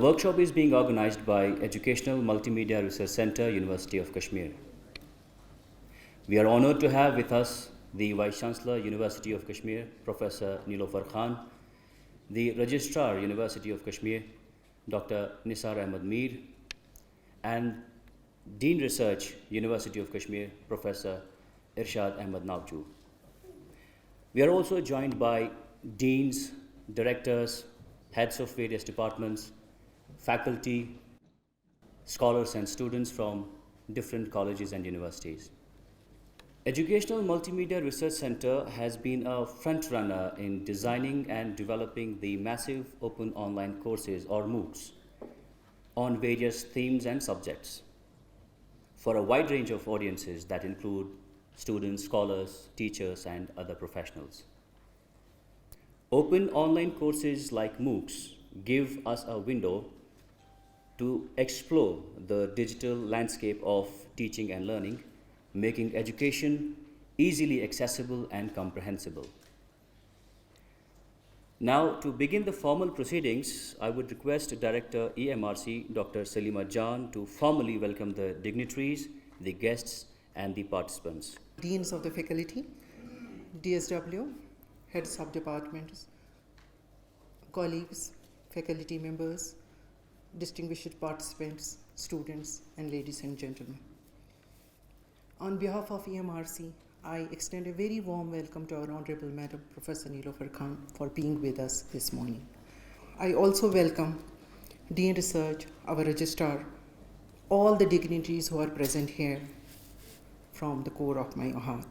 workshop is being organized by Educational Multimedia Research Center, University of Kashmir. We are honored to have with us the Vice Chancellor, University of Kashmir, Professor Nilofer Khan, the Registrar, University of Kashmir, Dr. Nisar Ahmed Mir, and Dean Research, University of Kashmir, Professor Irshad Ahmed Navju. We are also joined by deans, directors, heads of various departments, faculty, scholars and students from different colleges and universities. Educational Multimedia Research Center has been a front-runner in designing and developing the massive open online courses or MOOCs on various themes and subjects for a wide range of audiences that include students, scholars, teachers, and other professionals. Open online courses like MOOCs give us a window to explore the digital landscape of teaching and learning, making education easily accessible and comprehensible. Now, to begin the formal proceedings, I would request Director EMRC, Dr. Salima Jan, to formally welcome the dignitaries, the guests, and the participants. Deans of the faculty, DSW, heads of departments, colleagues, faculty members, distinguished participants, students, and ladies and gentlemen. On behalf of EMRC, I extend a very warm welcome to our Honorable Madam Professor Nilofer Khan for being with us this morning. I also welcome Dean Research, our registrar, all the dignitaries who are present here from the core of my heart.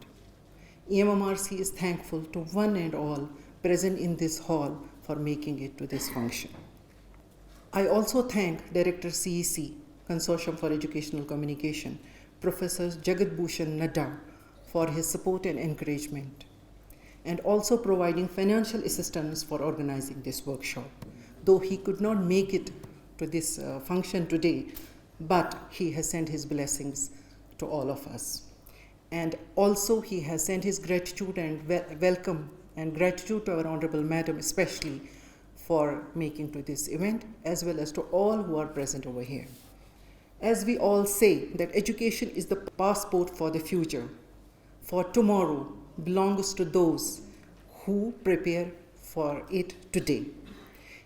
EMRC is thankful to one and all present in this hall for making it to this function. I also thank Director CEC, Consortium for Educational Communication, Professor Jagat Bhushan Nadda, for his support and encouragement, and also providing financial assistance for organizing this workshop. Though he could not make it to this function today, but he has sent his blessings to all of us. And also he has sent his gratitude and welcome and gratitude to our Honorable Madam especially for making to this event, as well as to all who are present over here. As we all say that education is the passport for the future, for tomorrow belongs to those who prepare for it today.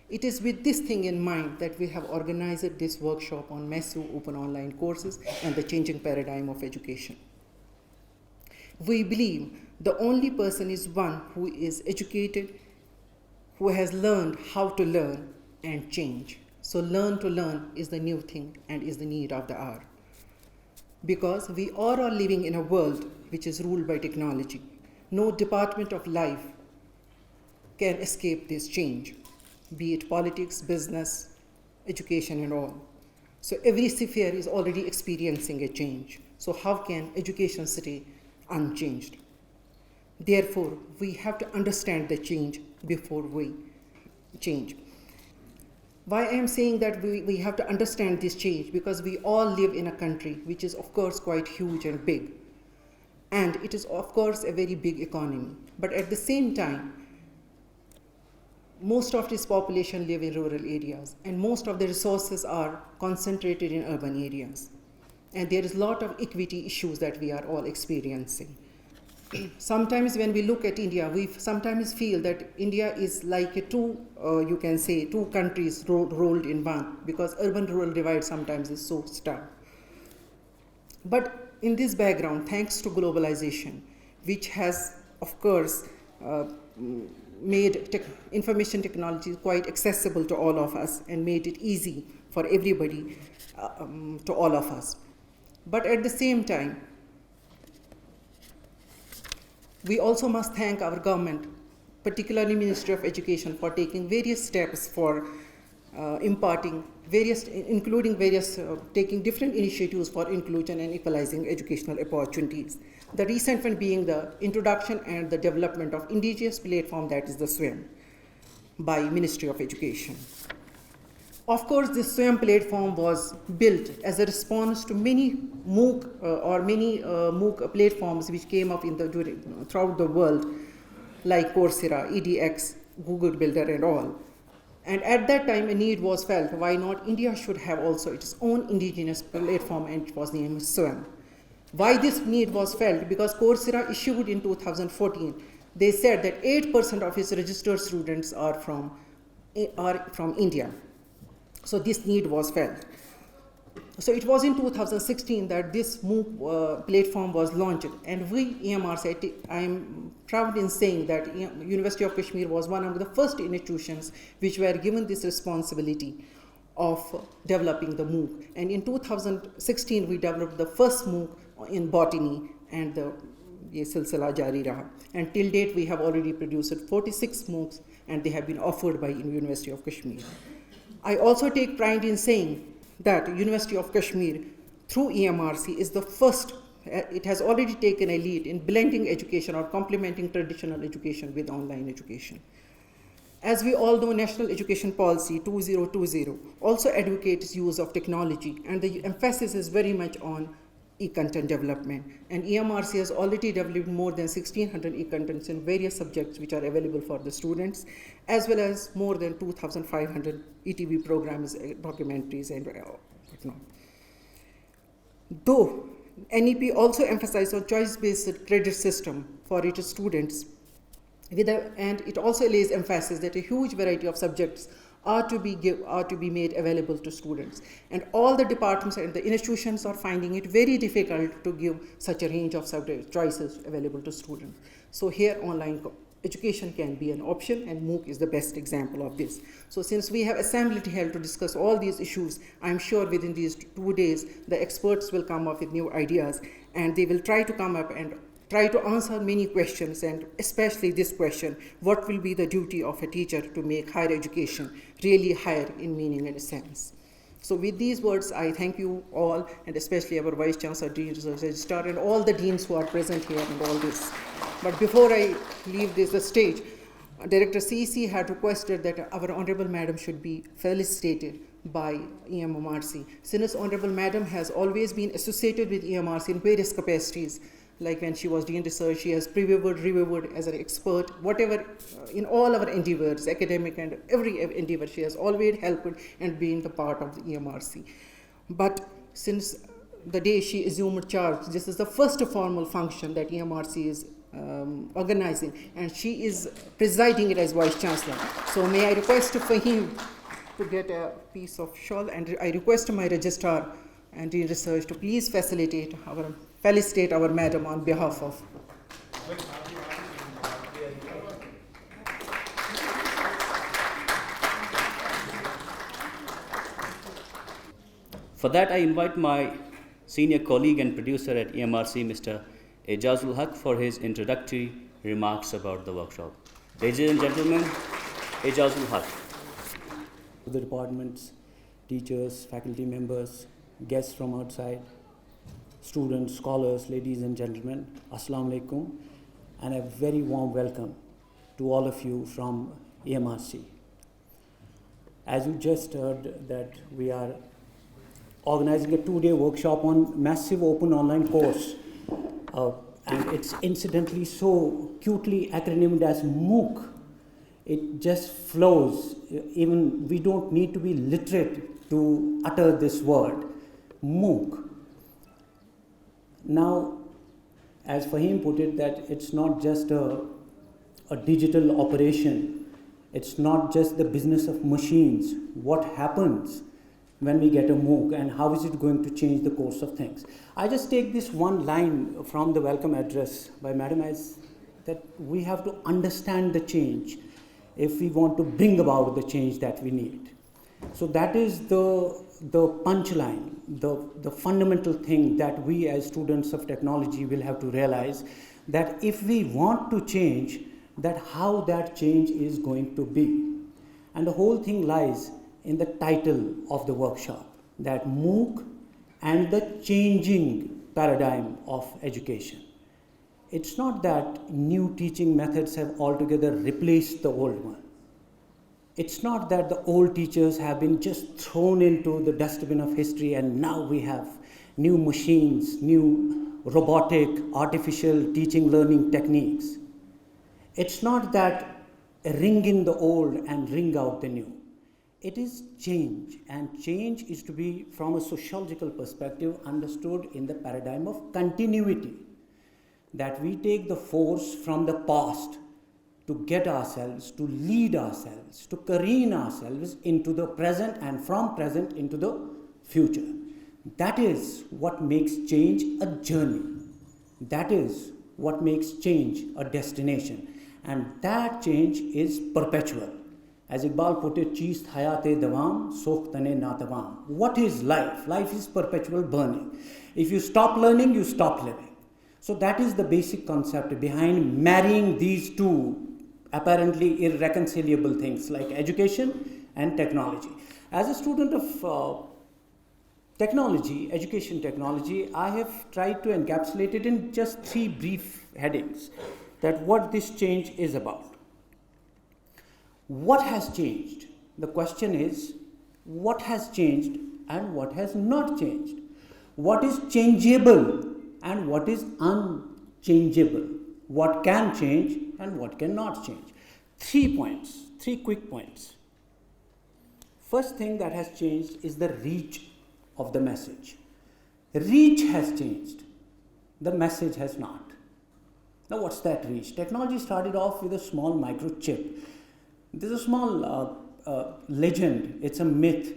It is with this thing in mind that we have organized this workshop on massive open online courses and the changing paradigm of education. We believe the only person is one who is educated, who has learned how to learn and change. So learn to learn is the new thing and is the need of the hour. Because we all are living in a world which is ruled by technology. No department of life can escape this change, be it politics, business, education and all. So every sphere is already experiencing a change. So how can education stay unchanged? Therefore, we have to understand the change before we change. Why I am saying that we have to understand this change? Because we all live in a country which is of course quite huge and big. And it is of course a very big economy. But at the same time, most of this population live in rural areas and most of the resources are concentrated in urban areas. And there is a lot of equity issues that we are all experiencing. Sometimes when we look at India, we sometimes feel that India is like a two countries rolled in one, because urban-rural divide sometimes is so stark. But in this background, thanks to globalization, which has, of course, made information technology quite accessible to all of us and made it easy for everybody, to all of us. But at the same time, we also must thank our government, particularly Ministry of Education, for taking various steps for imparting taking different initiatives for inclusion and equalizing educational opportunities. The recent one being the introduction and the development of indigenous platform, that is the SWAYAM, by Ministry of Education. Of course, this SWAYAM platform was built as a response to many MOOC MOOC platforms which came up throughout the world, like Coursera, edX, Google Builder and all. And at that time, a need was felt, why not India should have also its own indigenous platform, and it was named SWAM. Why this need was felt? Because Coursera issued in 2014, they said that 8% of its registered students are from India. So this need was felt. So it was in 2016 that this MOOC platform was launched, and we, EMRC, I am proud in saying that University of Kashmir was one of the first institutions which were given this responsibility of developing the MOOC. And in 2016, we developed the first MOOC in botany, and the silsila jari raha. And till date, we have already produced 46 MOOCs, and they have been offered by University of Kashmir. I also take pride in saying that University of Kashmir, through EMRC, is the first, it has already taken a lead in blending education or complementing traditional education with online education. As we all know, National Education Policy 2020 also advocates use of technology, and the emphasis is very much on e-content development. And EMRC has already developed more than 1,600 e-contents in various subjects which are available for the students, as well as more than 2,500 ETV programs, documentaries, and Though NEP also emphasizes on choice-based credit system for its students, and it also lays emphasis that a huge variety of subjects are to be made available to students. And all the departments and the institutions are finding it very difficult to give such a range of subject choices available to students. So here online education can be an option, and MOOC is the best example of this. So since we have assembly held to discuss all these issues, I'm sure within these 2 days, the experts will come up with new ideas, and they will try to come up and try to answer many questions, and especially this question: what will be the duty of a teacher to make higher education really higher in meaning and sense? So with these words, I thank you all, and especially our Vice Chancellor, Dean Research Registrar, and all the deans who are present here and all this. But before I leave the stage, Director CEC had requested that our Honorable Madam should be felicitated by EMRC. Since Honorable Madam has always been associated with EMRC in various capacities, like when she was doing research, she has reviewed as an expert, whatever, in all our endeavors, academic and every endeavor, she has always helped and been the part of the EMRC. But since the day she assumed charge, this is the first formal function that EMRC is organizing, and she is presiding it as Vice Chancellor. So may I request Fahim to get a piece of shawl, and I request my Registrar and Dean Research to please felicitate our Madam on behalf of. For that, I invite my senior colleague and producer at EMRC, Mr. Ejazul Haq, for his introductory remarks about the workshop. Ladies and gentlemen, Ejazul Haq. The departments, teachers, faculty members, guests from outside, students, scholars, ladies and gentlemen, Assalamu alaikum, and a very warm welcome to all of you from EMRC. As you just heard, that we are organizing a 2-day workshop on massive open online course, and it's incidentally so cutely acronymed as MOOC. It just flows. Even we don't need to be literate to utter this word, MOOC. Now, as Fahim put it, that it's not just a digital operation. It's not just the business of machines. What happens when we get a MOOC, and how is it going to change the course of things? I just take this one line from the welcome address by Madam as that we have to understand the change if we want to bring about the change that we need. So that is the punchline, the fundamental thing that we as students of technology will have to realize, that if we want to change, that how that change is going to be. And the whole thing lies in the title of the workshop, that MOOC and the changing paradigm of education. It's not that new teaching methods have altogether replaced the old one. It's not that the old teachers have been just thrown into the dustbin of history and now we have new machines, new robotic, artificial teaching learning techniques. It's not that ring in the old and ring out the new. It is change, and change is to be, from a sociological perspective, understood in the paradigm of continuity. That we take the force from the past to get ourselves, to lead ourselves, to careen ourselves into the present, and from present into the future. That is what makes change a journey. That is what makes change a destination. And that change is perpetual. As Iqbal put it, cheest hayate dawam, sokh tane na tawam. What is life? Life is perpetual burning. If you stop learning, you stop living. So that is the basic concept behind marrying these two apparently irreconcilable things like education and technology. As a student of technology, education technology, I have tried to encapsulate it in just 3 brief headings, that what this change is about. What has changed? The question is, what has changed and what has not changed? What is changeable and what is unchangeable? What can change and what cannot change? 3 points, 3 quick points. First thing that has changed is the reach of the message. Reach has changed. The message has not. Now what's that reach? Technology started off with a small microchip. There's a small legend, it's a myth.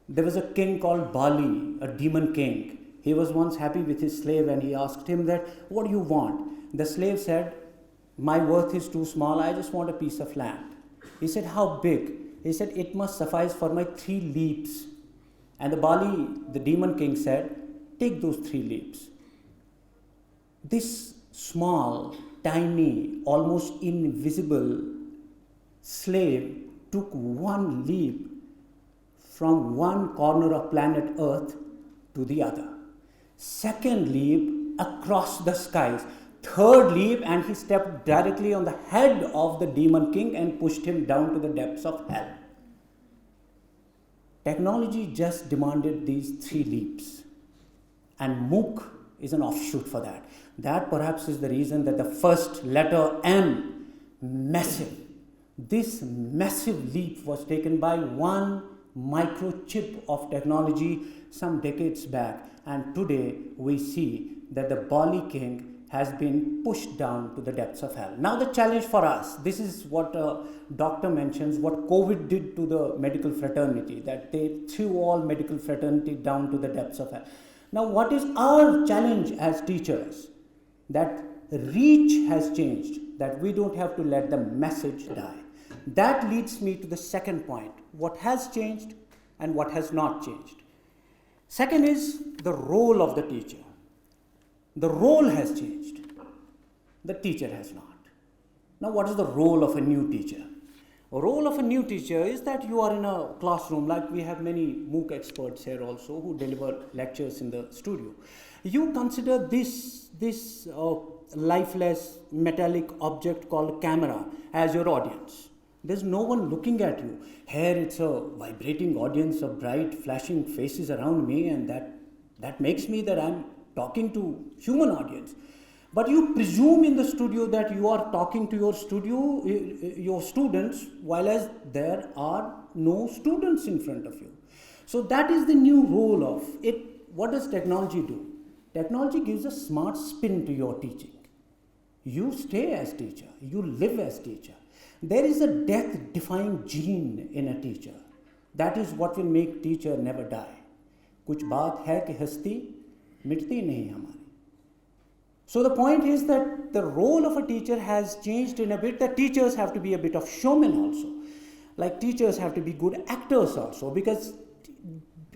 There was a king called Bali, a demon king. He was once happy with his slave and he asked him that, what do you want? The slave said, my worth is too small, I just want a piece of land. He said, how big? He said, it must suffice for my 3 leaps. And the Bali, the demon king, said, take those 3 leaps. This small, tiny, almost invisible slave took 1 leap from one corner of planet Earth to the other. Second leap across the skies. Third leap, and he stepped directly on the head of the demon king and pushed him down to the depths of hell. Technology just demanded these 3 leaps, and MOOC is an offshoot for that. That perhaps is the reason that the first letter M, massive, this massive leap was taken by one microchip of technology some decades back, and today we see that the Bali king has been pushed down to the depths of hell. Now the challenge for us, this is what a doctor mentions, what COVID did to the medical fraternity, that they threw all medical fraternity down to the depths of hell. Now what is our challenge as teachers? That reach has changed, that we don't have to let the message die. That leads me to the second point, what has changed and what has not changed. Second is the role of the teacher. The role has changed. The teacher has not. Now, what is the role of a new teacher? A role of a new teacher is that you are in a classroom, like we have many MOOC experts here also who deliver lectures in the studio. You consider this lifeless metallic object called camera as your audience. There's no one looking at you. Here it's a vibrating audience of bright flashing faces around me, and that makes me that I'm talking to human audience. But you presume in the studio that you are talking to your students, while as there are no students in front of you. So that is the new role of it. What does technology do? Technology gives a smart spin to your teaching. You stay as teacher. You live as teacher. There is a death-defying gene in a teacher. That is what will make teacher never die. कुछ बात है कि हस्ती मिटती नहीं हमारी. So the point is that the role of a teacher has changed in a bit, that teachers have to be a bit of showmen also. Like teachers have to be good actors also, because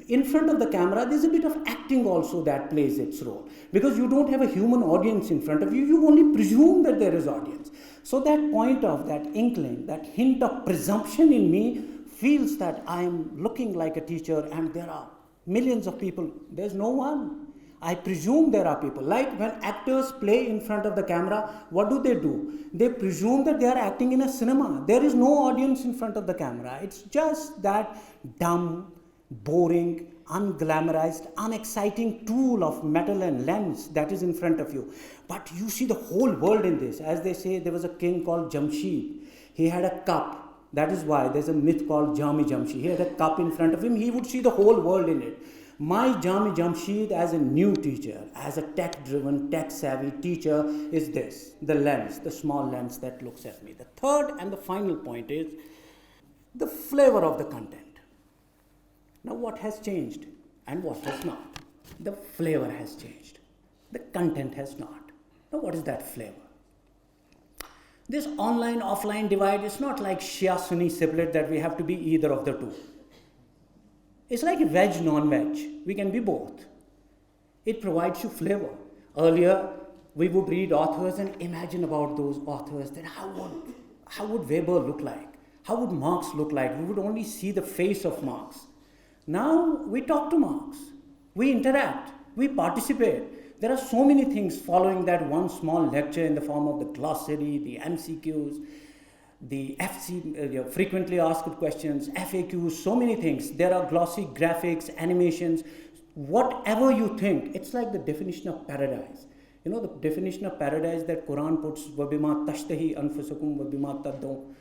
in front of the camera there's a bit of acting also that plays its role. Because you don't have a human audience in front of you, you only presume that there is audience. So that point of that inkling, that hint of presumption in me feels that I am looking like a teacher and there are millions of people. There's no one. I presume there are people. Like when actors play in front of the camera, what do? They presume that they are acting in a cinema. There is no audience in front of the camera. It's just that dumb, boring, unglamorized, unexciting tool of metal and lens that is in front of you. But you see the whole world in this. As they say, there was a king called Jamshid. He had a cup That is why there's a myth called Jami Jamshi. He had a cup in front of him, he would see the whole world in it. My Jami Jamshid as a new teacher, as a tech-driven, tech-savvy teacher is this, the lens, the small lens that looks at me. The third and the final point is the flavor of the content. Now what has changed and what has not? The flavor has changed. The content has not. Now what is that flavor? This online-offline divide is not like Shia-Sunni split that we have to be either of the two. It's like a veg, non-veg. We can be both. It provides you flavor. Earlier, we would read authors and imagine about those authors, that how would Weber look like? How would Marx look like? We would only see the face of Marx. Now, we talk to Marx. We interact. We participate. There are so many things following that one small lecture in the form of the glossary, the MCQs, the frequently asked questions, FAQs, so many things. There are glossy graphics, animations, whatever you think. It's like the definition of paradise. You know, the definition of paradise that Quran puts, وَبِمَا تَشْتَهِي أَنفُسُكُمْ وَبِمَا تَدْعُونَ.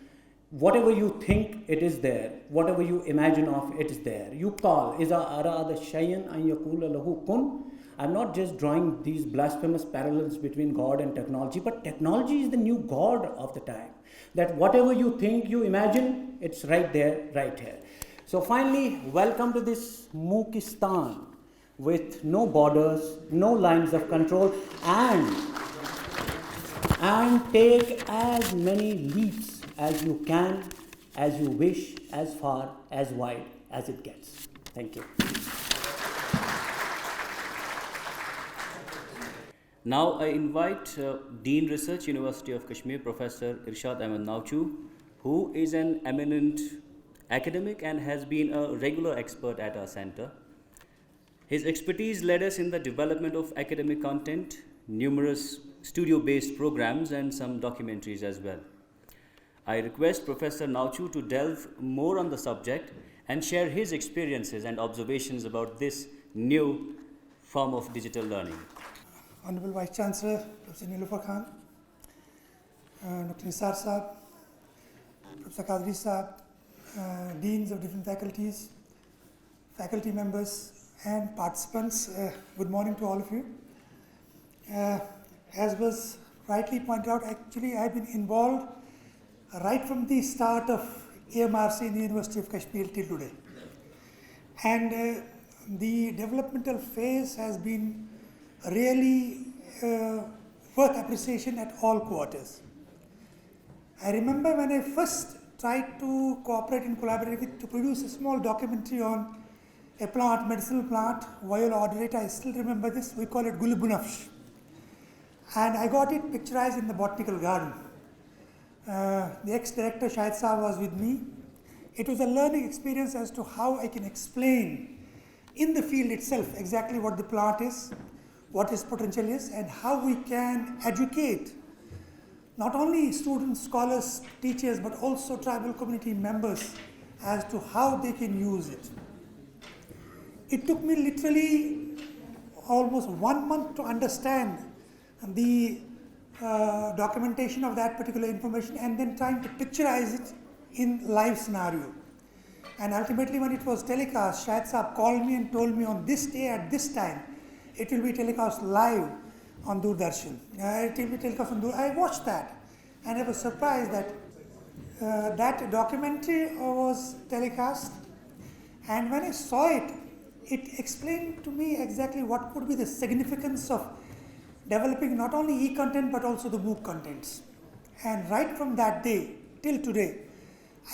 Whatever you think, it is there. Whatever you imagine of, it is there. You call, إِذَا أَرَادَ شَيْئًا أَن يَقُولَ لَهُ كُن. I'm not just drawing these blasphemous parallels between God and technology, but technology is the new God of the time. That whatever you think, you imagine, it's right there, right here. So finally, welcome to this MOOCistan with no borders, no lines of control, and take as many leaps as you can, as you wish, as far, as wide as it gets. Thank you. Now I invite Dean Research, University of Kashmir, Professor Irshad Ahmed Nauchu, who is an eminent academic and has been a regular expert at our center. His expertise led us in the development of academic content, numerous studio-based programs, and some documentaries as well. I request Professor Nauchu to delve more on the subject and share his experiences and observations about this new form of digital learning. Honorable Vice Chancellor, Professor Nilofer Khan, Dr. Nisar Saab, Professor Qadri Saab, Deans of different faculties, faculty members and participants, good morning to all of you. As was rightly pointed out, actually I've been involved right from the start of AMRC in the University of Kashmir till today. And the developmental phase has been really worth appreciation at all quarters. I remember when I first tried to cooperate and collaborate with to produce a small documentary on a plant, medicinal plant, Viola odorata. I still remember this. We call it Gulubunafsh. And I got it picturized in the botanical garden. The ex-director Shahid Saab was with me. It was a learning experience as to how I can explain in the field itself exactly what the plant is, what its potential is, and how we can educate not only students, scholars, teachers, but also tribal community members as to how they can use it. It took me literally almost 1 month to understand the documentation of that particular information and then trying to picturize it in live scenario. And ultimately when it was telecast, Shahid Saab called me and told me on this day at this time, it will be telecast live on Doordarshan. It will be telecast on I watched that and I was surprised that that documentary was telecast, and when I saw it, it explained to me exactly what could be the significance of developing not only e-content but also the MOOC contents. And right from that day till today,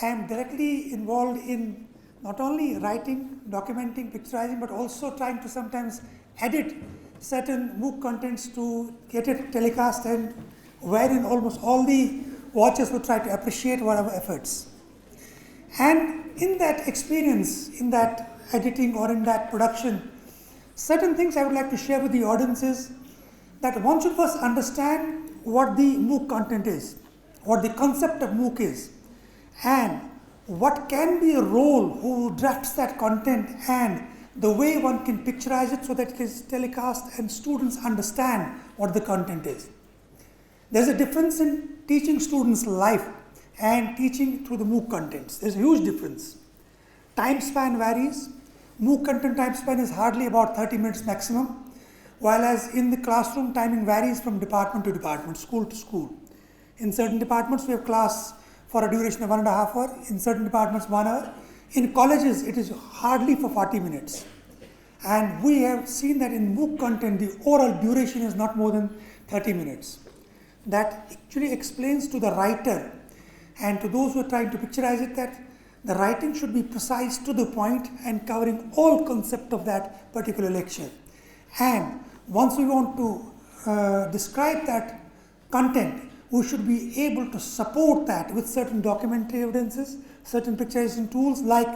I am directly involved in not only writing, documenting, picturizing, but also trying to sometimes edit certain MOOC contents to get it telecast, and wherein almost all the watchers would try to appreciate our efforts. And in that experience, in that editing or in that production, certain things I would like to share with the audience is that one should first understand what the MOOC content is, what the concept of MOOC is, and what can be a role who drafts that content and the way one can picturize it so that it is telecast and students understand what the content is. There's a difference in teaching students live and teaching through the MOOC contents. There's a huge difference. Time span varies. MOOC content time span is hardly about 30 minutes maximum, while as in the classroom timing varies from department to department, school to school. In certain departments we have class for a duration of 1.5 hours, in certain departments 1 hour. In colleges it is hardly for 40 minutes. And we have seen that in MOOC content the overall duration is not more than 30 minutes. That actually explains to the writer and to those who are trying to picturize it that the writing should be precise, to the point, and covering all concept of that particular lecture. And once we want to describe that content, we should be able to support that with certain documentary evidences, certain picturization tools like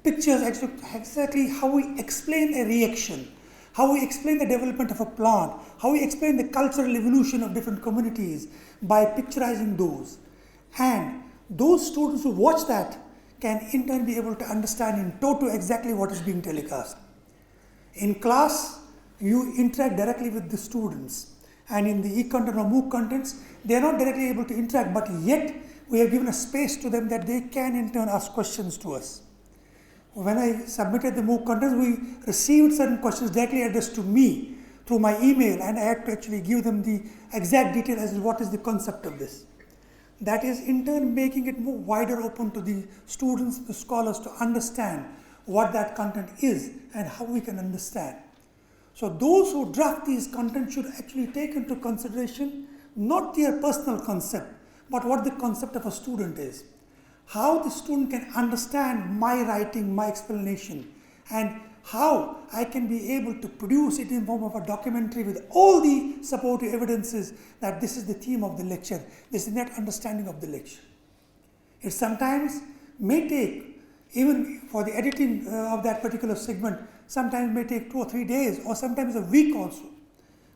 pictures, exactly how we explain a reaction, how we explain the development of a plant, how we explain the cultural evolution of different communities by picturizing those. And those students who watch that can in turn be able to understand in toto exactly what is being telecast. In class, you interact directly with the students, and in the e-content or MOOC contents, they are not directly able to interact, but yet we have given a space to them that they can in turn ask questions to us. When I submitted the MOOC contents, we received certain questions directly addressed to me through my email, and I had to actually give them the exact detail as to what is the concept of this. That is in turn making it more wider open to the students, the scholars to understand what that content is and how we can understand. So those who draft these content should actually take into consideration not their personal concept, but what the concept of a student is. How the student can understand my writing, my explanation, and how I can be able to produce it in form of a documentary with all the supportive evidences that this is the theme of the lecture, this is that understanding of the lecture. It sometimes may take, even for the editing of that particular segment, sometimes may take 2 or 3 days or sometimes a week also.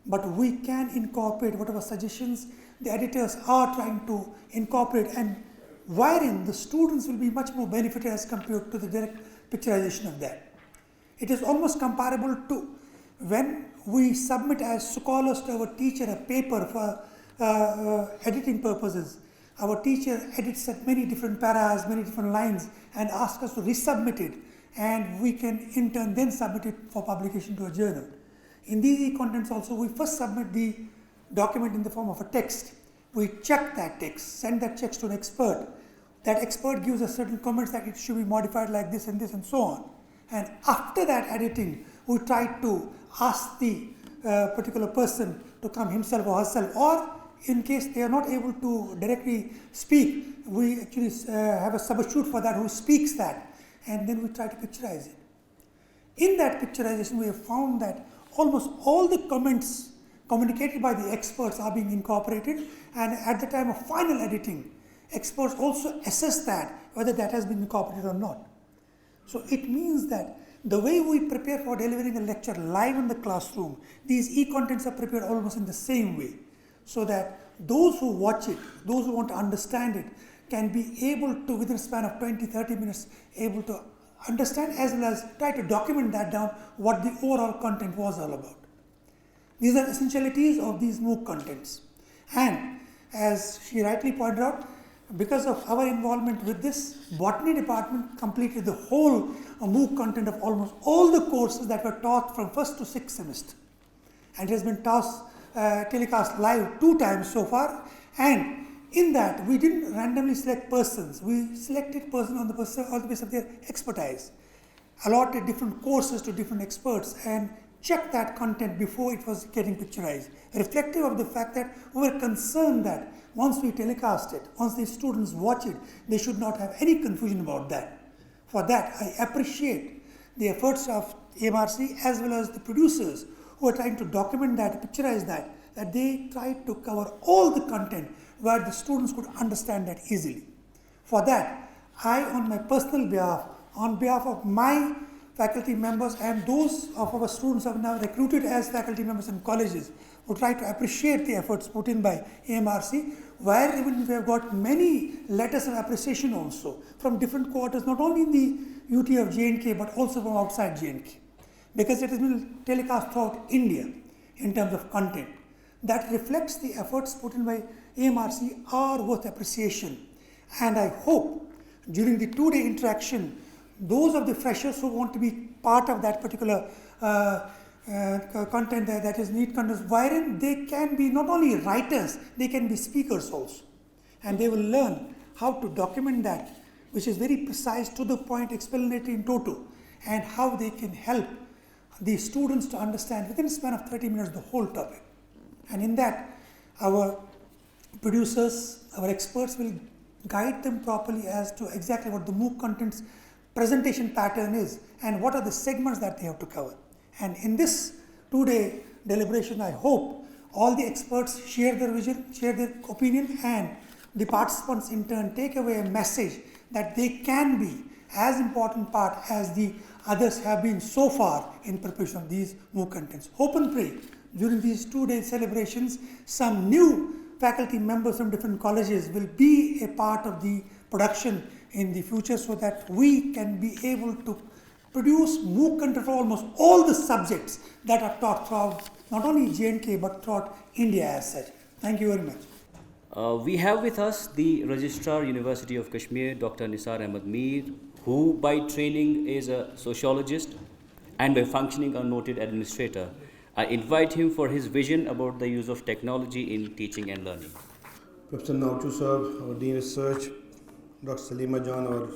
But we can incorporate whatever suggestions the editors are trying to incorporate, and wherein the students will be much more benefited as compared to the direct picturization of that. It is almost comparable to when we submit as scholars to our teacher a paper for editing purposes. Our teacher edits at many different paras, many different lines, and asks us to resubmit it, and we can in turn then submit it for publication to a journal. In these e-contents also, we first submit the document in the form of a text. We check that text, send that text to an expert. That expert gives us certain comments that it should be modified like this and so on. And after that editing, we try to ask the particular person to come himself or herself, or in case they are not able to directly speak, we actually have a substitute for that who speaks that, and then we try to picturize it. In that picturization, we have found that almost all the comments communicated by the experts are being incorporated, and at the time of final editing, experts also assess that whether that has been incorporated or not. So it means that the way we prepare for delivering a lecture live in the classroom, these e-contents are prepared almost in the same way, so that those who watch it, those who want to understand it, can be able to, within a span of 20-30 minutes, able to understand as well as try to document that down what the overall content was all about. These are essentialities of these MOOC contents. And as she rightly pointed out, because of our involvement with this, botany department completed the whole MOOC content of almost all the courses that were taught from 1st to 6th semester. And it has been telecast live 2 times so far. And in that, we didn't randomly select persons. We selected persons on the basis of their expertise, allotted different courses to different experts, and checked that content before it was getting picturized, reflective of the fact that we were concerned that once we telecast it, once the students watch it, they should not have any confusion about that. For that, I appreciate the efforts of MRC as well as the producers who are trying to document that, picturize that they tried to cover all the content where the students could understand that easily. For that, I, on my personal behalf, on behalf of my faculty members and those of our students who are now recruited as faculty members in colleges, who try to appreciate the efforts put in by AMRC, where even we have got many letters of appreciation also from different quarters, not only in the UT of J&K but also from outside J&K, because it has been telecast throughout India in terms of content. That reflects the efforts put in by AMRC are worth appreciation. And I hope during the 2-day interaction, those of the freshers who want to be part of that particular content that is neat content, wherein they can be not only writers, they can be speakers also. And they will learn how to document that, which is very precise, to the point, explanatory in toto, and how they can help the students to understand within a span of 30 minutes the whole topic. And in that, our producers, our experts will guide them properly as to exactly what the MOOC content's presentation pattern is and what are the segments that they have to cover. And in this 2-day deliberation, I hope all the experts share their vision, share their opinion, and the participants in turn take away a message that they can be as important part as the others have been so far in preparation of these MOOC contents. Hope and pray during these 2-day celebrations, some new faculty members from different colleges will be a part of the production in the future, so that we can be able to produce MOOC content for almost all the subjects that are taught throughout not only J&K but throughout India as such. Thank you very much. We have with us the Registrar, University of Kashmir, Dr. Nisar Ahmed Mir, who by training is a sociologist and by functioning a noted administrator. I invite him for his vision about the use of technology in teaching and learning. Professor Nauchu Sahab, our Dean Research, Dr. Salima Jan, our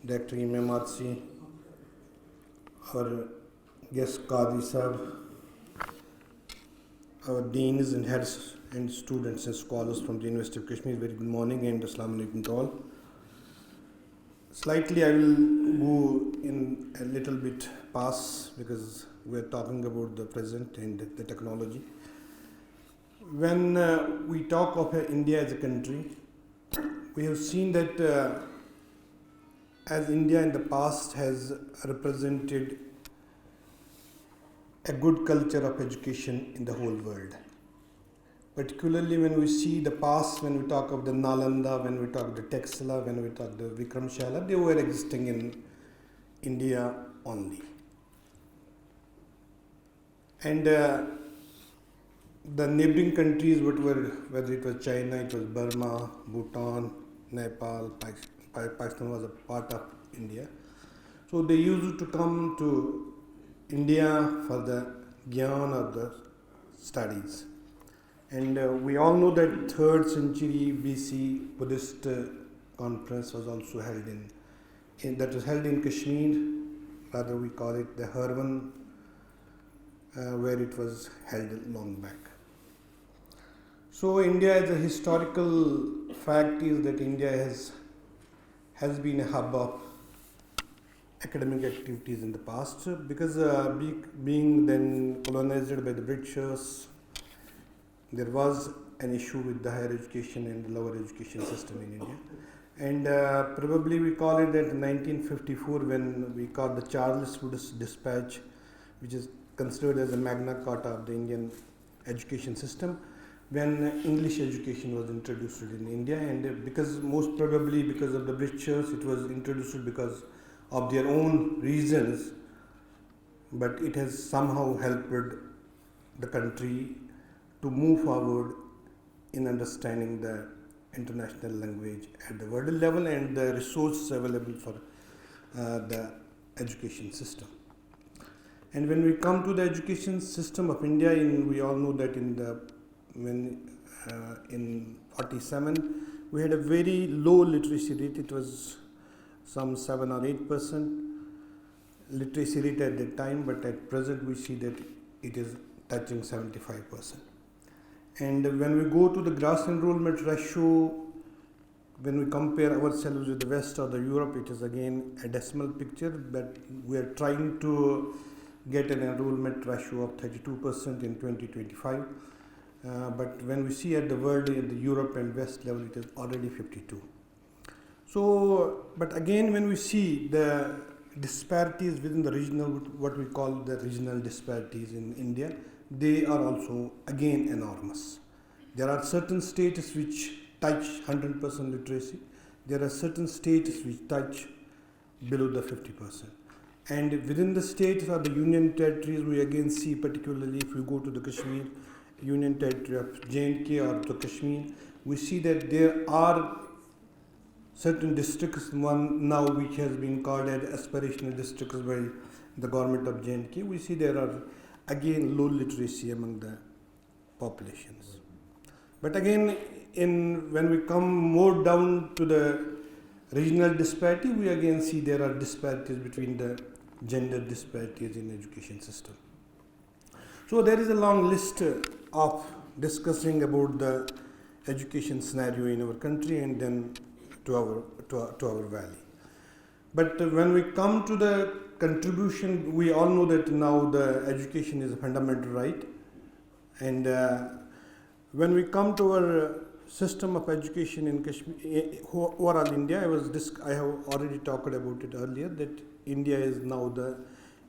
Director MMRC, our guest Qadri Sahab, our Deans and heads and students and scholars from the University of Kashmir, very good morning and Assalamu alaikum to all. Slightly I will go in a little bit past because we are talking about the present and the technology. When we talk of India as a country, we have seen that as India in the past has represented a good culture of education in the whole world. Particularly when we see the past, when we talk of the Nalanda, when we talk of the Taxila, when we talk of the Vikramshala, they were existing in India only. And the neighboring countries, whether it was China, it was Burma, Bhutan, Nepal, Pakistan was a part of India. So they used to come to India for the Gyan or the studies. And we all know that 3rd century BC Buddhist conference was also held that was held in Kashmir, rather we call it the Harvan, where it was held long back. So India as a historical fact is that India has been a hub of academic activities in the past because being then colonized by the Britishers, there was an issue with the higher education and the lower education system in India. And probably we call it that 1954 when we called the Charles Wood's Dispatch, which is considered as a Magna Carta of the Indian education system, when English education was introduced in India. And because most probably because of the Britishers, it was introduced because of their own reasons, but it has somehow helped the country to move forward in understanding the international language at the world level and the resources available for the education system. And when we come to the education system of India, we all know that in 47 we had a very low literacy rate. It was some 7 or 8% literacy rate at that time, but at present we see that it is touching 75%. And when we go to the gross enrollment ratio, when we compare ourselves with the West or the Europe, it is again a decimal picture, but we are trying to get an enrollment ratio of 32% in 2025. But when we see at the world, in the Europe and West level, it is already 52. So, but again, when we see the disparities within the regional, what we call the regional disparities in India, they are also again enormous. There are certain states which touch 100% literacy. There are certain states which touch below the 50%. And within the states or the union territories, we again see, particularly if we go to the Kashmir, union territory of J&K or the Kashmir, we see that there are certain districts, one now which has been called as aspirational districts by the government of J&K, we see there are again low literacy among the populations. But again, when we come more down to the regional disparity, we again see there are disparities between the gender disparities in education system. So there is a long list of discussing about the education scenario in our country and then to our valley. But when we come to the contribution, we all know that now the education is a fundamental right, and when we come to our system of education in Kashmir, overall India, I have already talked about it earlier, that India is now the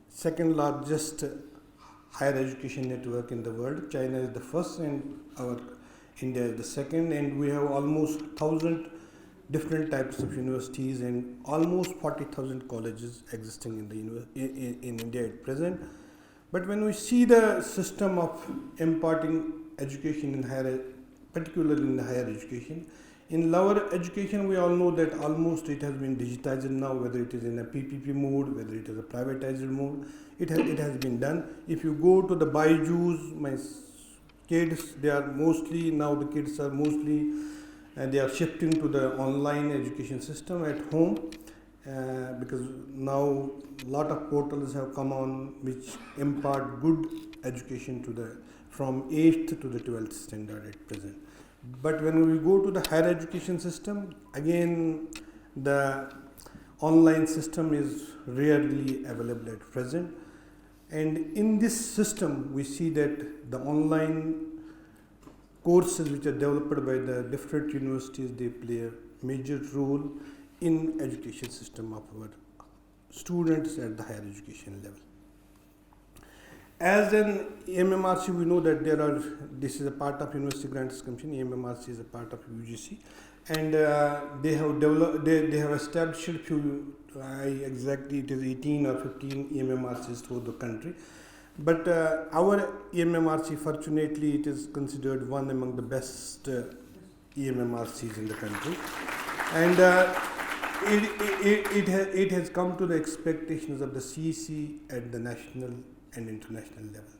second largest higher education network in the world. China is the first and India is the second, and we have almost 1,000 different types of universities and almost 40,000 colleges existing in India at present. But when we see the system of imparting education in particularly in the higher education, in lower education we all know that almost it has been digitized now, whether it is in a PPP mode, whether it is a privatized mode, it has been done. If you go to the Byju's, my kids, they are mostly they are shifting to the online education system at home, because now a lot of portals have come on which impart good education from 8th to the 12th standard at present. But when we go to the higher education system, again the online system is rarely available at present, and in this system we see that the online courses which are developed by the different universities, they play a major role in education system of our students at the higher education level. As an MMRC, we know that this is a part of University Grants Commission. MMRC is a part of UGC, and they have established few, it is 18 or 15 MMRCs throughout the country. But our EMMRC, fortunately, it is considered one among the best EMMRCs in the country, and it has come to the expectations of the CEC at the national and international level.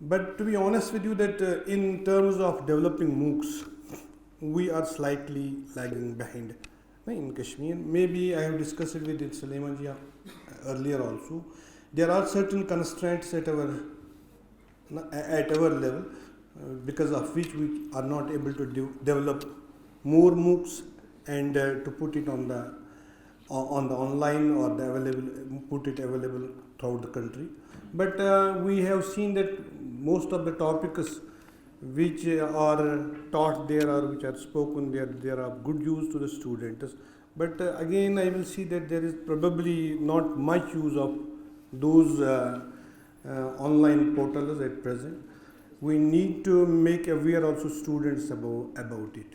But to be honest with you, that in terms of developing MOOCs, we are slightly lagging behind in Kashmir. Maybe I have discussed it with Sulaiman ji earlier also. There are certain constraints at our level, because of which we are not able to develop more MOOCs and to put it on the online or put it available throughout the country. But we have seen that most of the topics which are taught there or which are spoken there, they are of good use to the students. But again, I will see that there is probably not much use of those online portals at present. We need to make aware also students about it.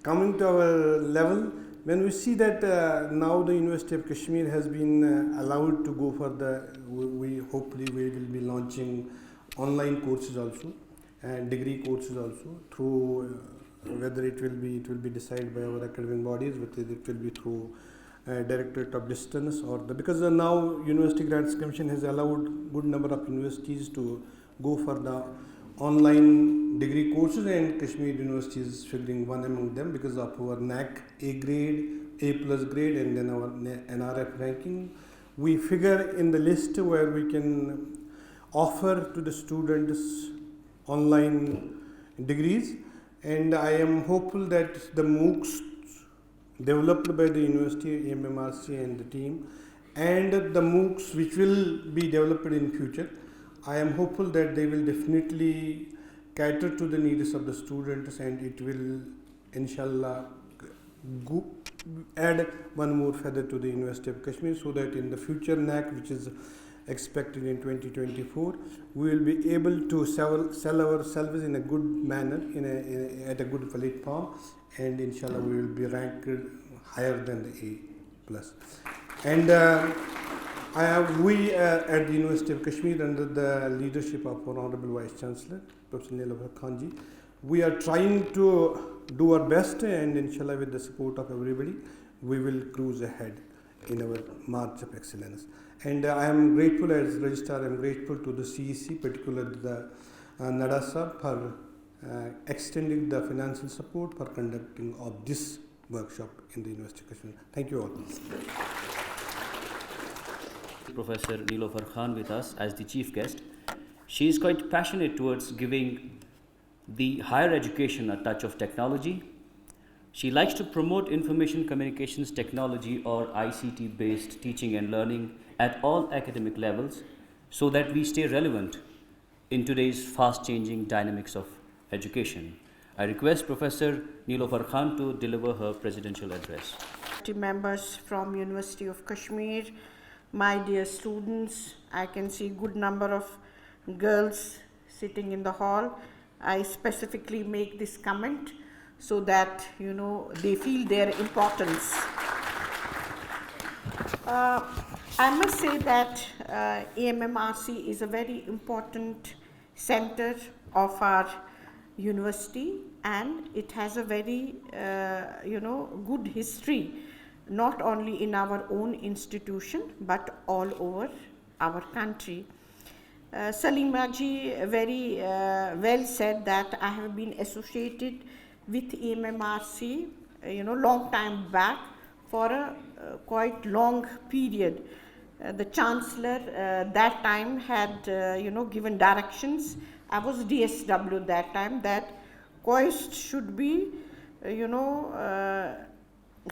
Coming to our level, when we see that now the University of Kashmir has been allowed to go for hopefully we will be launching online courses also and degree courses also through whether it will be decided by our academic bodies, whether it will be through Directorate of Distance because now University Grants Commission has allowed good number of universities to go for the online degree courses, and Kashmir University is figuring one among them because of our NAC A grade, A+ grade, and then our NRF ranking. We figure in the list where we can offer to the students online degrees, and I am hopeful that the MOOCs developed by the University, MMRC and the team, and the MOOCs which will be developed in future, I am hopeful that they will definitely cater to the needs of the students, and it will inshallah add one more feather to the University of Kashmir, so that in the future NAC, which is expected in 2024, we will be able to sell our service in a good manner, at a good platform, and inshallah we will be ranked higher than the A+. And we at the University of Kashmir, under the leadership of our Honorable Vice Chancellor, Professor Nilofar Khanji, we are trying to do our best, and inshallah with the support of everybody, we will cruise ahead in our march of excellence. And I am grateful as registrar, I am grateful to the CEC, particularly the NADA for extending the financial support for conducting of this workshop in the University of Kashmir. Thank you all. Professor Nilofer Khan with us as the chief guest. She is quite passionate towards giving the higher education a touch of technology. She likes to promote information communications technology or ICT based teaching and learning at all academic levels so that we stay relevant in today's fast changing dynamics of education. I request Professor Nilofer Khan to deliver her presidential address. Members from University of Kashmir, my dear students, I can see good number of girls sitting in the hall. I specifically make this comment so that they feel their importance. I must say that AMMRC is a very important center of our university, and it has a very good history, not only in our own institution but all over our country. Salima ji very well said that I have been associated with AMMRC long time back for a quite long period. The Chancellor that time had given directions. I was DSW that time that COIST should be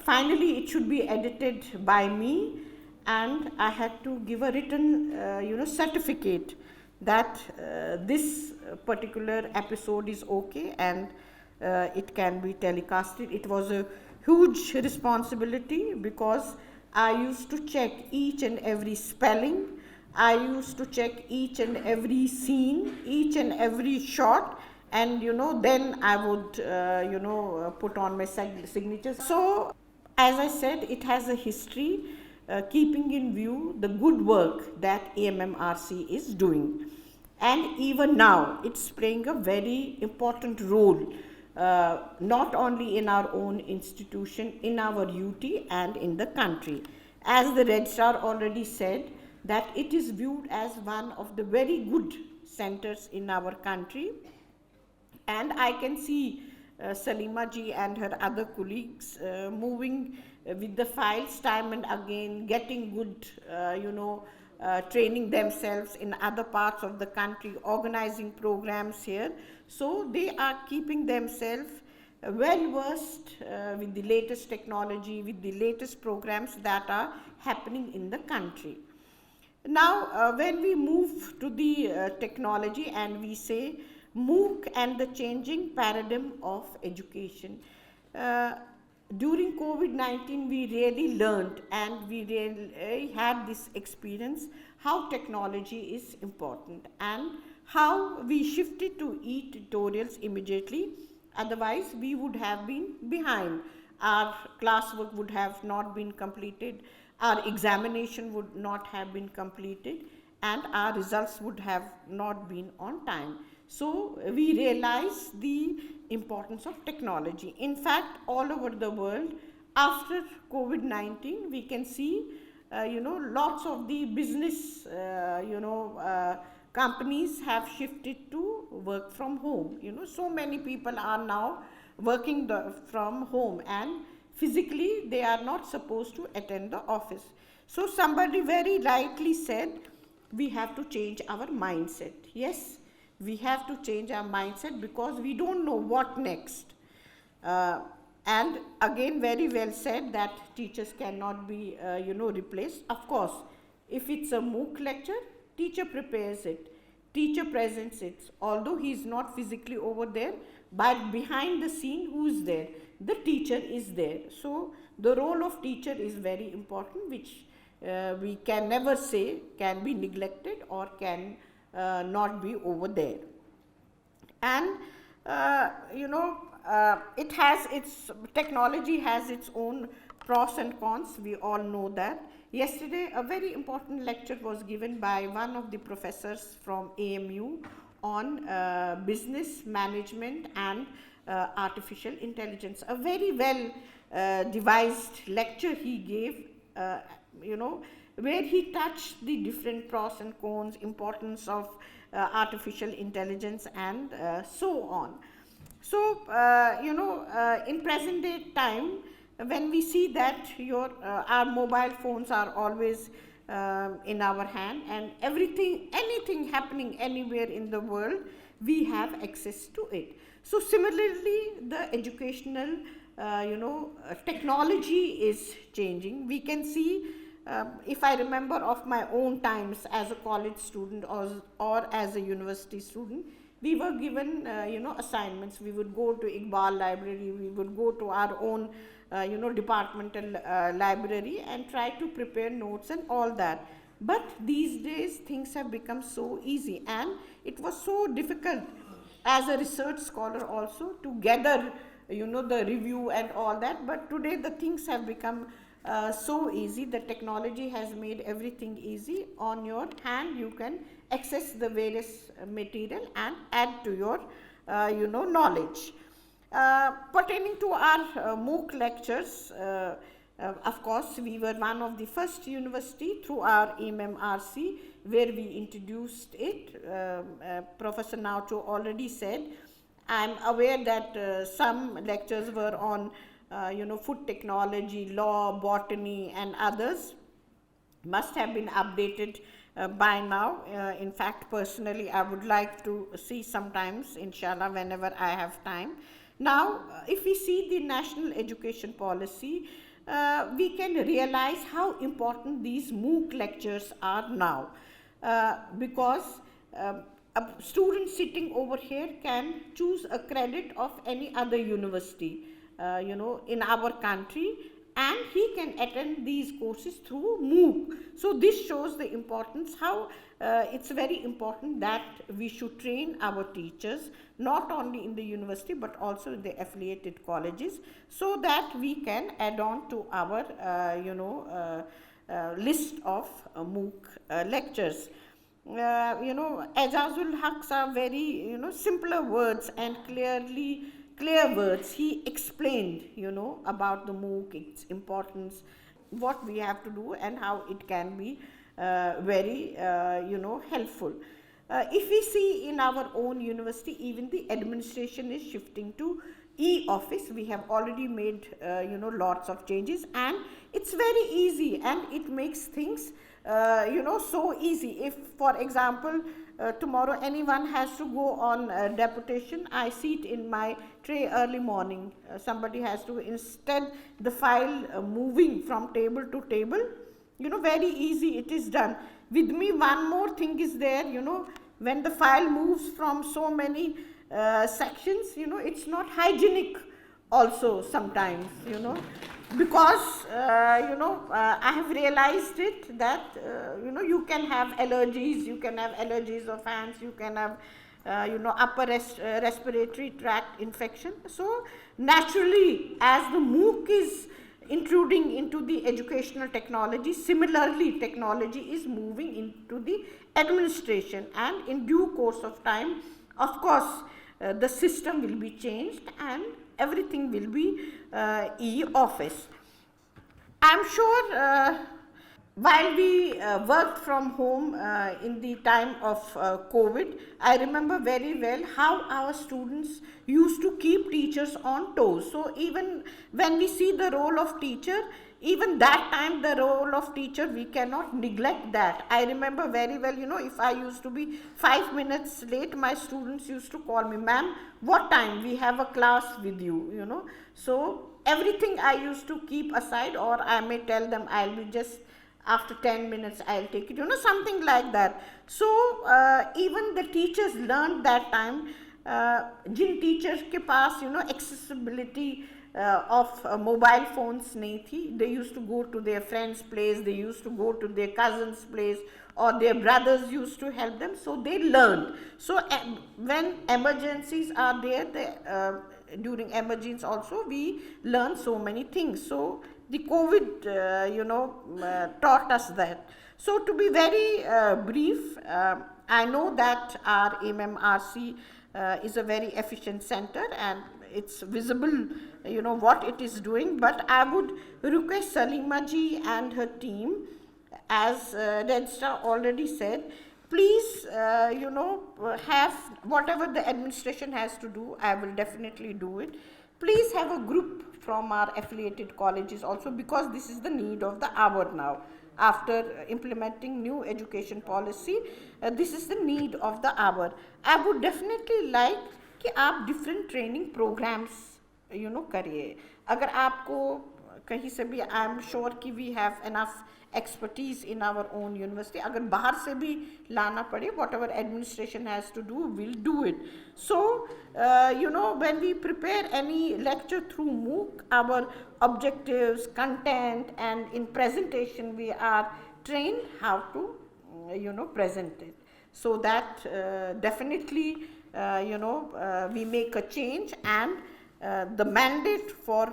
finally it should be edited by me, and I had to give a written certificate that this particular episode is okay and it can be telecasted. It was a huge responsibility because I used to check each and every spelling, I used to check each and every scene, each and every shot, and then I would put on my signatures. So as I said, it has a history keeping in view the good work that AMMRC is doing, and even now it's playing a very important role, not only in our own institution, in our UT and in the country. As the registrar already said, that it is viewed as one of the very good centers in our country, and I can see Salima ji and her other colleagues moving with the files time and again, getting good training themselves in other parts of the country, organizing programs here. So they are keeping themselves well versed with the latest technology, with the latest programs that are happening in the country. Now, when we move to the technology and we say MOOC and the changing paradigm of education, during COVID-19 we really learned and we really had this experience how technology is important and how we shifted to e-tutorials immediately. Otherwise we would have been behind. Our classwork would have not been completed, our examination would not have been completed, and our results would have not been on time. So we realize the importance of technology. In fact, all over the world, after COVID-19, we can see, lots of the business, companies have shifted to work from home. So many people are now working from home, and physically they are not supposed to attend the office. So somebody very rightly said, we have to change our mindset. Yes, we have to change our mindset because we don't know what next. And again, very well said that teachers cannot be, replaced. Of course, if it's a MOOC lecture, teacher prepares it, teacher presents it. Although he is not physically over there, but behind the scene, who is there? The teacher is there. So the role of teacher is very important, which we can never say can be neglected or can not be over there. And it has its technology has its own pros and cons. We all know that. Yesterday, a very important lecture was given by one of the professors from AMU on business management and artificial intelligence. A very well devised lecture he gave, where he touched the different pros and cons, importance of artificial intelligence, and so on. So, in present day time, when we see that our mobile phones are always in our hand, and anything happening anywhere in the world, we have access to it. So similarly, the educational technology is changing. We can see, if I remember of my own times as a college student or as a university student, we were given assignments. We would go to Iqbal library, we would go to our own departmental library and try to prepare notes and all that. But these days things have become so easy, and it was so difficult as a research scholar also to gather the review and all that. But today the things have become so easy. The technology has made everything easy. On your hand you can access the various material and add to your knowledge. Pertaining to our MOOC lectures, of course we were one of the first university through our MMRC where we introduced it. Professor Naucho already said. I am aware that some lectures were on food technology, law, botany and others, must have been updated by now. In fact, personally I would like to see sometimes, inshallah, whenever I have time. Now, if we see the national education policy, we can realize how important these MOOC lectures are now, because a student sitting over here can choose a credit of any other university in our country, and he can attend these courses through MOOC. So this shows the importance, how it's very important that we should train our teachers not only in the university but also in the affiliated colleges, so that we can add on to our list of MOOC lectures. Ajazul Haq's are very simpler words and clear words. He explained about the MOOC, its importance, what we have to do and how it can be very helpful. If we see in our own university, even the administration is shifting to e-office. We have already made lots of changes, and it's very easy and it makes things so easy. If, for example, tomorrow anyone has to go on deputation, I see it in my tray early morning. Somebody has to, instead the file moving from table to table, very easy it is done. With me, one more thing is there, when the file moves from so many sections, it's not hygienic also sometimes, because I have realized it that you can have allergies of hands, you can have upper respiratory tract infection. So naturally, as the MOOC is intruding into the educational technology, similarly technology is moving into the administration, and in due course of time, of course, the system will be changed and everything will be e-office. I am sure while we worked from home in the time of COVID, I remember very well how our students used to keep teachers on toes. So even when we see the role of teacher, even that time the role of teacher, we cannot neglect that. I remember very well, if I used to be 5 minutes late, my students used to call me, ma'am, what time? We have a class with you, So everything I used to keep aside, or I may tell them I'll be just after 10 minutes I'll take it, something like that. So even the teachers learned that time, jin teachers ke paas, accessibility of mobile phones nahi thi, they used to go to their friend's place, they used to go to their cousin's place, or their brothers used to help them, so they learned. So when emergencies are there, during emergencies also we learn so many things. So the COVID taught us that. So to be very brief, I know that our MMRC is a very efficient center and it's visible, what it is doing. But I would request Salima ji and her team, as Red Star already said, please, have whatever the administration has to do, I will definitely do it. Please have a group from our affiliated colleges also, because this is the need of the hour now. After implementing new education policy, this is the need of the hour. I would definitely like कि आप different training programs, करिए. अगर आपको कहीं से भी, I am sure कि we have enough expertise in our own university. अगर बाहर से भी लाना पड़े, whatever administration has to do, we'll do it. So, when we prepare any lecture through MOOC, our objectives, content, and in presentation, we are trained how to, present it. So that definitely, we make a change, and the mandate for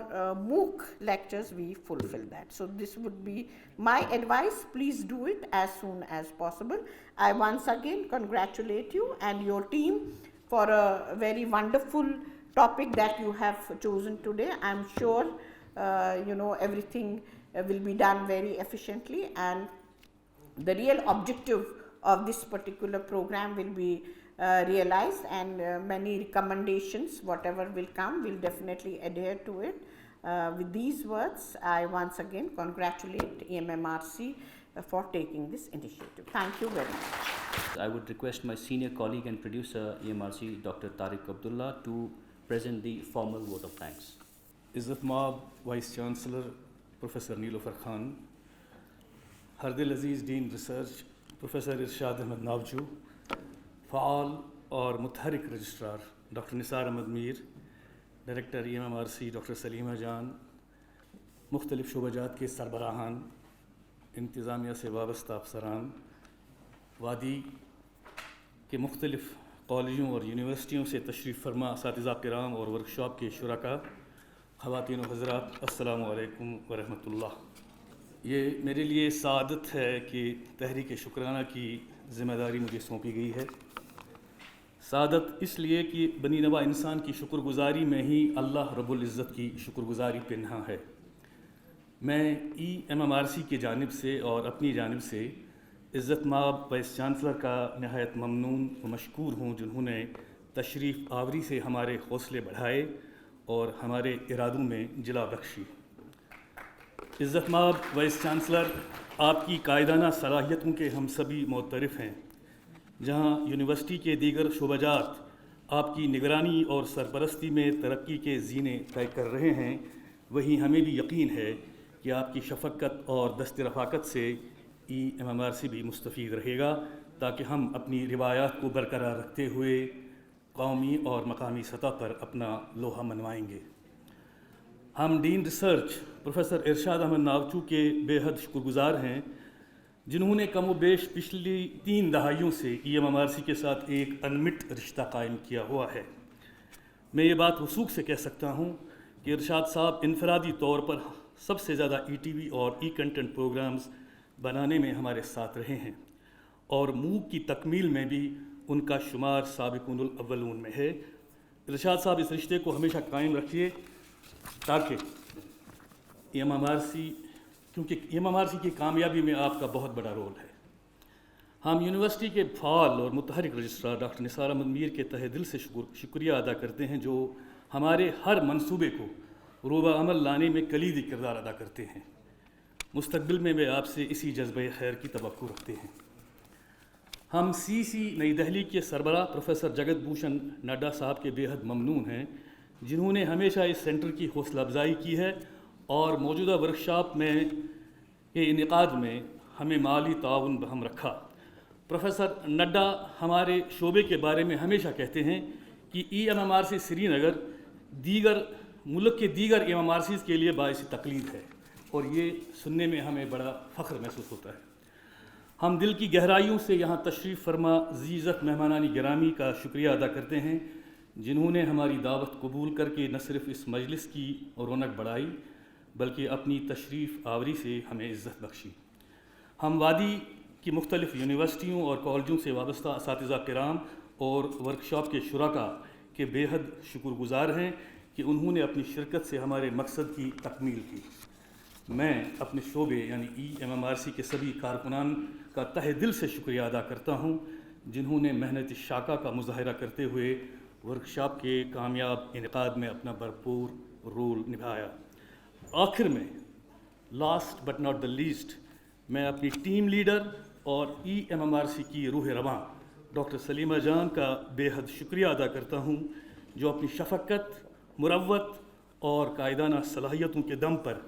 MOOC lectures, we fulfill that. So this would be my advice. Please do it as soon as possible. I once again congratulate you and your team for a very wonderful topic that you have chosen today. I'm sure, everything will be done very efficiently, and the real objective of this particular program will be realized, and many recommendations, whatever will come, will definitely adhere to it. With these words, I once again congratulate EMMRC for taking this initiative. Thank you very much. I would request my senior colleague and producer, EMRC, Dr. Tariq Abdullah, to present the formal vote of thanks. عزت مآب vice chancellor professor نیلوفر خان، ہردل عزیز ڈین research professor ارشاد احمد ناوجو، فعال اور متحرک registrar doctor نثار احمد میر، director EMMRC doctor Salima جان، مختلف شعبہ جات کے سربراہان، انتظامیہ سے وابستہ افسران، وادی کے مختلف کالجوں اور یونیورسٹیوں سے تشریف فرما اساتذہ کرام اور ورکشاپ کے شرکاء، خواتین و حضرات، السلام علیکم ورحمۃ اللہ. یہ میرے لیے سعادت ہے کہ تحریک شکرانہ کی ذمہ داری مجھے سونپی گئی ہے. سعادت اس لیے کہ بنی نوع انسان کی شکر گزاری میں ہی اللہ رب العزت کی شکر گزاری پنہاں ہے. میں EMMRC کی جانب سے اور اپنی جانب سے عزت مآب وائس چانسلر کا نہایت ممنون و مشکور ہوں، جنہوں نے تشریف آوری سے ہمارے حوصلے بڑھائے اور ہمارے ارادوں میں جلا بخشی. عزت مآب وائس چانسلر، آپ کی قائدانہ صلاحیتوں کے ہم سبھی معترف ہیں. جہاں یونیورسٹی کے دیگر شعبہ جات آپ کی نگرانی اور سرپرستی میں ترقی کے زینے طے کر رہے ہیں، وہیں ہمیں بھی یقین ہے کہ آپ کی شفقت اور دست رفاقت سے EMMRC بھی مستفید رہے گا، تاکہ ہم اپنی روایات کو برقرار رکھتے ہوئے قومی اور مقامی سطح پر اپنا لوہا منوائیں گے. ہم ڈین ریسرچ پروفیسر ارشاد احمد ناوچو کے بے حد شکر گزار ہیں، جنہوں نے کم و بیش پچھلی 3 دہائیوں سے EMMRC کے ساتھ ایک انمٹ رشتہ قائم کیا ہوا ہے. میں یہ بات وثوق سے کہہ سکتا ہوں کہ ارشاد صاحب انفرادی طور پر سب سے زیادہ ETV اور کنٹینٹ پروگرامز بنانے میں ہمارے ساتھ رہے ہیں، اور MOOC کی تکمیل میں بھی ان کا شمار سابقون الاولون میں ہے. ارشاد صاحب اس رشتے کو ہمیشہ قائم رکھیے، تاکہ کیونکہ EMMRC کی کامیابی میں آپ کا بہت بڑا رول ہے. ہم یونیورسٹی کے فعال اور متحرک رجسٹرار ڈاکٹر نثار احمد میر کے تہہ دل سے شکریہ ادا کرتے ہیں، جو ہمارے ہر منصوبے کو روبہ عمل لانے میں کلیدی کردار ادا کرتے ہیں. مستقبل میں آپ سے اسی جذبہ خیر کی توقع رکھتے ہیں. ہم CC نئی دہلی کے سربراہ پروفیسر جگت بھوشن نڈا صاحب کے بے حد ممنون ہیں، جنہوں نے ہمیشہ اس سینٹر کی حوصلہ افزائی کی ہے اور موجودہ ورکشاپ میں کے انعقاد میں ہمیں مالی تعاون بہم رکھا. پروفیسر نڈا ہمارے شعبے کے بارے میں ہمیشہ کہتے ہیں کہ EMMRC سری نگر ملک کے دیگر EMMRCs کے لیے باعث تقلید ہے، اور یہ سننے میں ہمیں بڑا فخر محسوس ہوتا ہے. ہم دل کی گہرائیوں سے یہاں تشریف فرما ذی عزت مہمانان گرامی کا شکریہ ادا کرتے ہیں، جنہوں نے ہماری دعوت قبول کر کے نہ صرف اس مجلس کی رونق بڑھائی، بلکہ اپنی تشریف آوری سے ہمیں عزت بخشی. ہم وادی کی مختلف یونیورسٹیوں اور کالجوں سے وابستہ اساتذہ کرام اور ورکشاپ کے شرکاء کے بے حد شکر گزار ہیں کہ انہوں نے اپنی شرکت سے ہمارے مقصد کی تکمیل کی. میں اپنے شعبے یعنی MMRC کے سبھی کارکنان کا تہہ دل سے شکریہ ادا کرتا ہوں جنہوں نے محنت شاقہ کا مظاہرہ کرتے ہوئے ورکشاپ کے کامیاب انعقاد میں اپنا بھرپور رول نبھایا. آخر میں last but not the least میں اپنی ٹیم لیڈر اور MMRC کی روح رواں ڈاکٹر سلیمہ جان کا بے حد شکریہ ادا کرتا ہوں جو اپنی شفقت، مروت اور قائدانہ صلاحیتوں کے دم پر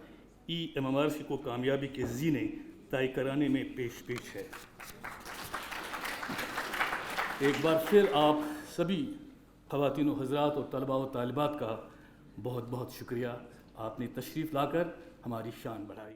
MMRC کو کامیابی کے زینے طے کرانے میں پیش ہے. ایک بار پھر آپ سبھی خواتین و حضرات اور طلباء و طالبات کا بہت بہت شکریہ. آپ نے تشریف لا کر ہماری شان بڑھائی.